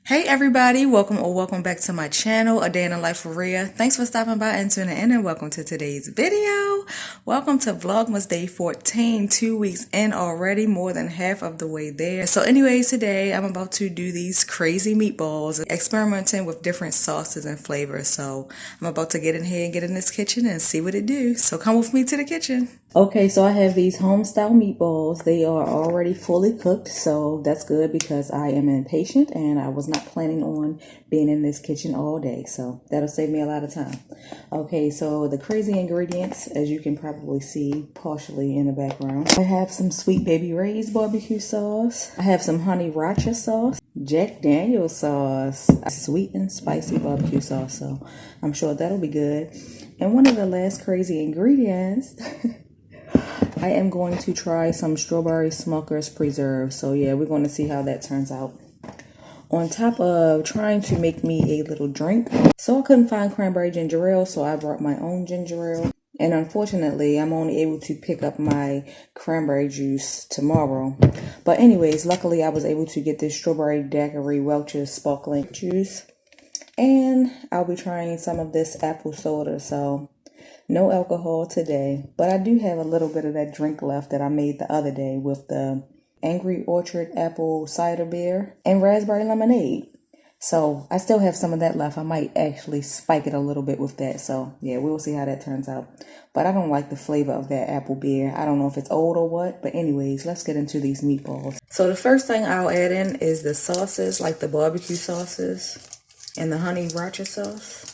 Hey everybody, welcome back to my channel, A Day in the Life of Rhea. Thanks for stopping by and tuning in, and welcome to today's video. Welcome to Vlogmas Day 14, 2 weeks in already, more than half of the way there. So anyways, today I'm about to do these crazy meatballs, experimenting with different sauces and flavors. So I'm about to get in here and get in this kitchen and see what it do. So come with me to the kitchen. Okay, so I have these home-style meatballs. They are already fully cooked, so that's good because I am impatient and I was not planning on being in this kitchen all day, so that'll save me a lot of time. Okay, so the crazy ingredients, as you can probably see partially in the background. I have some Sweet Baby Ray's barbecue sauce. I have some honey racha sauce, Jack Daniel's sauce, sweet and spicy barbecue sauce, so I'm sure that'll be good. And one of the last crazy ingredients I am going to try some strawberry Smucker's preserve. So yeah, we're going to see how that turns out. On top of trying to make me a little drink, so I couldn't find cranberry ginger ale, so I brought my own ginger ale. And unfortunately, I'm only able to pick up my cranberry juice tomorrow. But anyways, luckily I was able to get this strawberry daiquiri Welch's sparkling juice. And I'll be trying some of this apple soda, so no alcohol today, but I do have a little bit of that drink left that I made the other day with the Angry Orchard apple cider beer and raspberry lemonade. So I still have some of that left. I might actually spike it a little bit with that. So yeah, we'll see how that turns out. But I don't like the flavor of that apple beer. I don't know if it's old or what, but anyways, let's get into these meatballs. So the first thing I'll add in is the sauces, like the barbecue sauces and the honey racha sauce.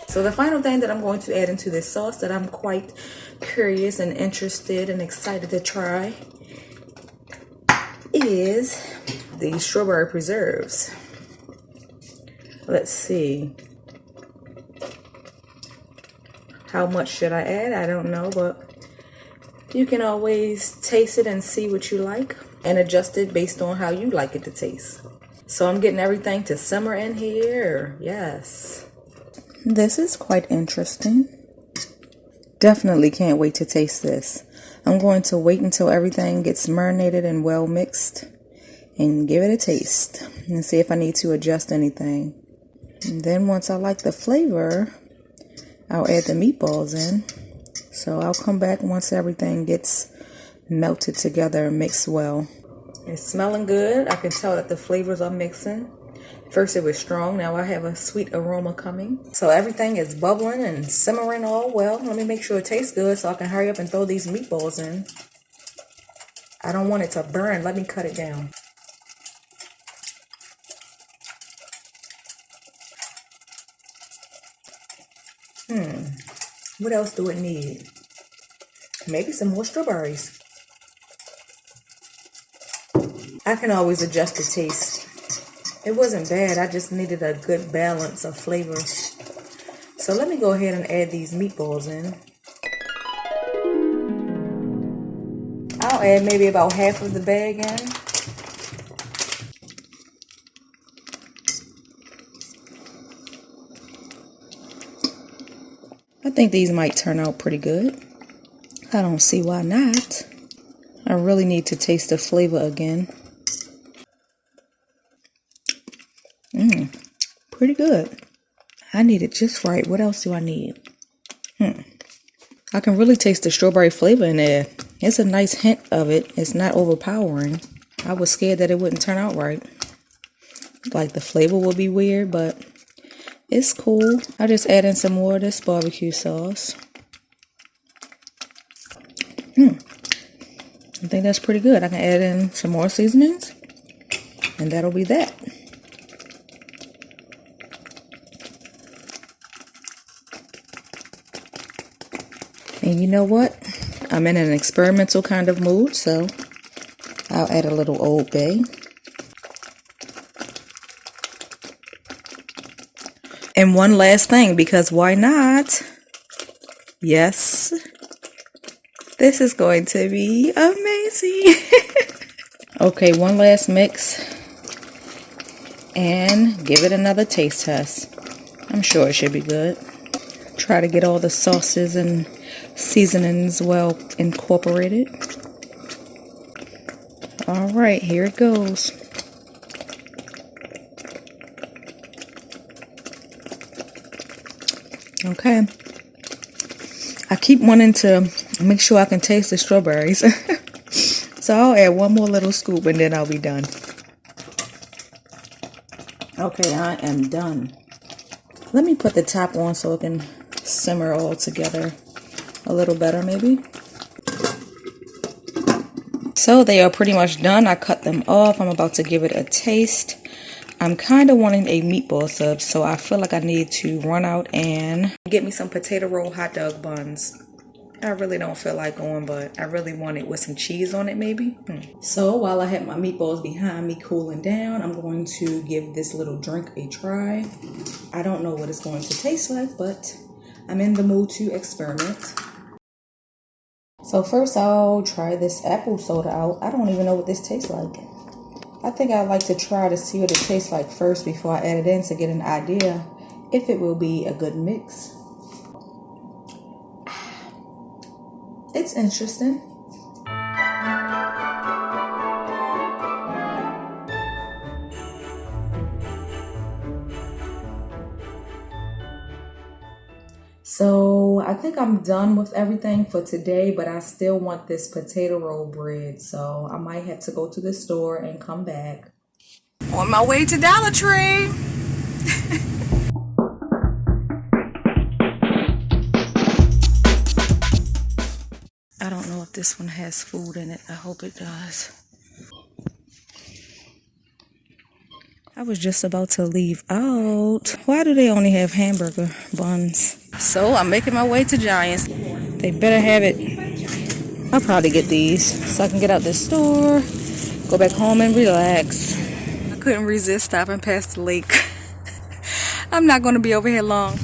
So the final thing that I'm going to add into this sauce that I'm quite curious and interested and excited to try is the strawberry preserves. Let's see. How much should I add? I don't know, but you can always taste it and see what you like and adjust it based on how you like it to taste. So I'm getting everything to simmer in here. Yes. This is quite interesting. Definitely can't wait to taste this. I'm going to wait until everything gets marinated and well mixed and give it a taste and see if I need to adjust anything. And then once I like the flavor, I'll add the meatballs in. So I'll come back once everything gets melted together and mixed well. It's smelling good. I can tell that the flavors are mixing. First it was strong, now I have a sweet aroma coming. So everything is bubbling and simmering all well. Let me make sure it tastes good so I can hurry up and throw these meatballs in. I don't want it to burn. Let me cut it down. What else do it need? Maybe some more strawberries. I can always adjust the taste. It wasn't bad, I just needed a good balance of flavors. So let me go ahead and add these meatballs in. I'll add maybe about half of the bag in. I think these might turn out pretty good. I don't see why not. I really need to taste the flavor again. Pretty good. I need it just right. What else do I need? I can really taste the strawberry flavor in there. It's a nice hint of it. It's not overpowering. I was scared that it wouldn't turn out right. Like the flavor will be weird, but it's cool. I just add in some more of this barbecue sauce. I think that's pretty good. I can add in some more seasonings, and that'll be that. And you know what? I'm in an experimental kind of mood, so I'll add a little Old Bay. And one last thing, because why not? Yes, this is going to be amazing. Okay, one last mix. and give it another taste test. I'm sure it should be good. Try to get all the sauces and seasonings well incorporated. All right, here it goes. Okay. I keep wanting to make sure I can taste the strawberries. So I'll add one more little scoop and then I'll be done. Okay, I am done. Let me put the top on so it can simmer all together a little better maybe. So they are pretty much done. I cut them off. I'm about to give it a taste. I'm kind of wanting a meatball sub, so I feel like I need to run out and get me some potato roll hot dog buns. I really don't feel like going, but I really want it with some cheese on it maybe. So while I have my meatballs behind me cooling down, I'm going to give this little drink a try. I don't know what it's going to taste like, but I'm in the mood to experiment. So first I'll try this apple soda out. I don't even know what this tastes like. I think I'd like to try to see what it tastes like first before I add it in to get an idea if it will be a good mix. It's interesting. So I think I'm done with everything for today, but I still want this potato roll bread. So I might have to go to the store and come back. On my way to Dollar Tree. I don't know if this one has food in it. I hope it does. I was just about to leave out. Why do they only have hamburger buns? So I'm making my way to Giants. They better have it. I'll probably get these so I can get out this store, go back home and relax. I couldn't resist stopping past the lake. I'm not going to be over here long.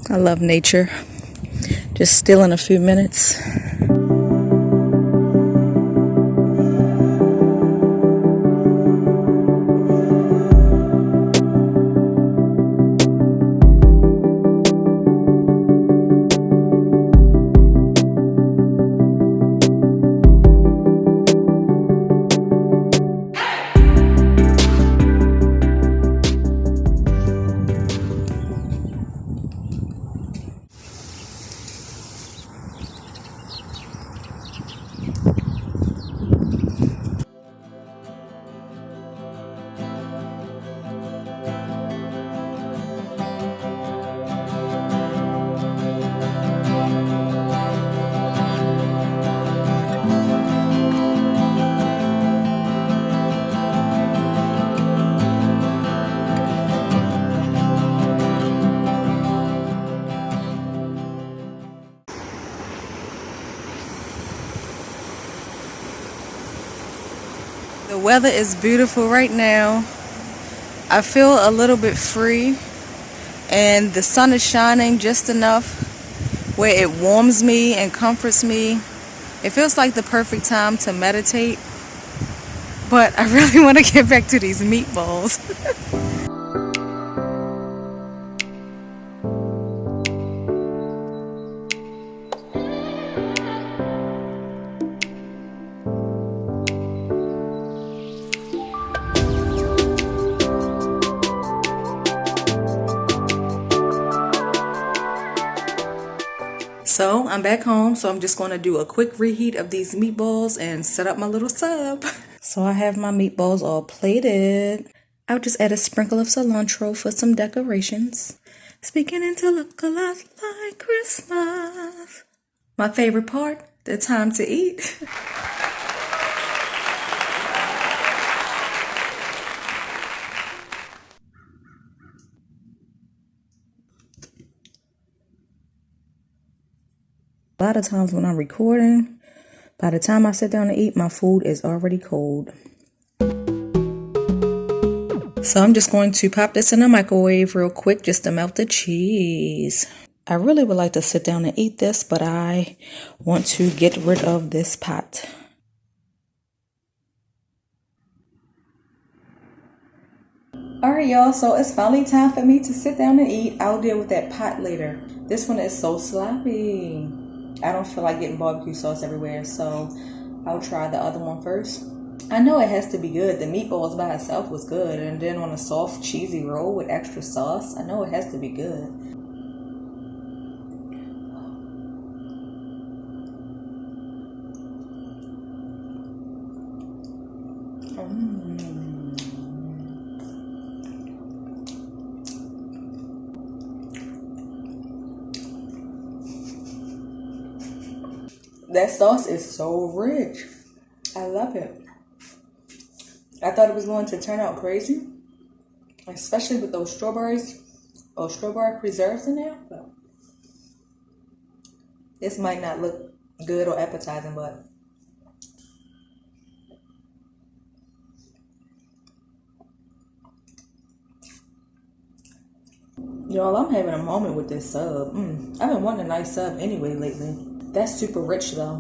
I love nature. Just still in a few minutes. The weather is beautiful right now. I feel a little bit free and the sun is shining just enough where it warms me and comforts me. It feels like the perfect time to meditate, but I really want to get back to these meatballs. So I'm back home, so I'm just going to do a quick reheat of these meatballs and set up my little sub. So I have my meatballs all plated. I'll just add a sprinkle of cilantro for some decorations. It's beginning to look a lot like Christmas. My favorite part, the time to eat. A lot of times when I'm recording, by the time I sit down to eat, my food is already cold. So I'm just going to pop this in the microwave real quick just to melt the cheese. I really would like to sit down and eat this, but I want to get rid of this pot. Alright, y'all, so it's finally time for me to sit down and eat. I'll deal with that pot later. This one is so sloppy. I don't feel like getting barbecue sauce everywhere, so I'll try the other one first. I know it has to be good. The meatballs by itself was good, and then on a soft, cheesy roll with extra sauce, I know it has to be good. That sauce is so rich. I love it. I thought it was going to turn out crazy, especially with those strawberries or strawberry preserves in there. But this might not look good or appetizing, but y'all, I'm having a moment with this sub. I've been wanting a nice sub anyway lately. That's super rich though.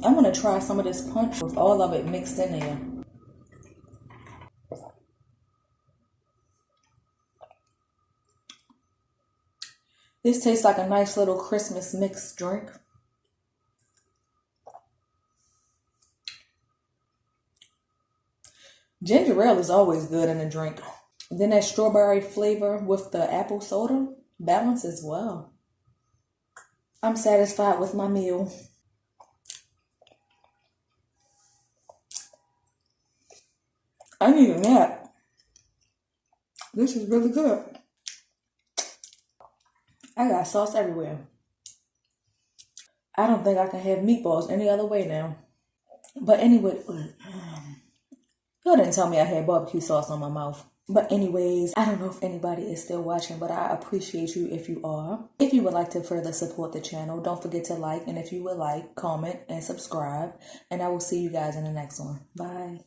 I'm gonna try some of this punch with all of it mixed in there. This tastes like a nice little Christmas mixed drink. Ginger ale is always good in a drink. Then that strawberry flavor with the apple soda balance as well. I'm satisfied with my meal. I need a nap. This is really good. I got sauce everywhere. I don't think I can have meatballs any other way now. But anyway, y'all didn't tell me I had barbecue sauce on my mouth. But anyways, I don't know if anybody is still watching, but I appreciate you if you are. If you would like to further support the channel, don't forget to like, and if you would like, comment and subscribe. And I will see you guys in the next one. Bye.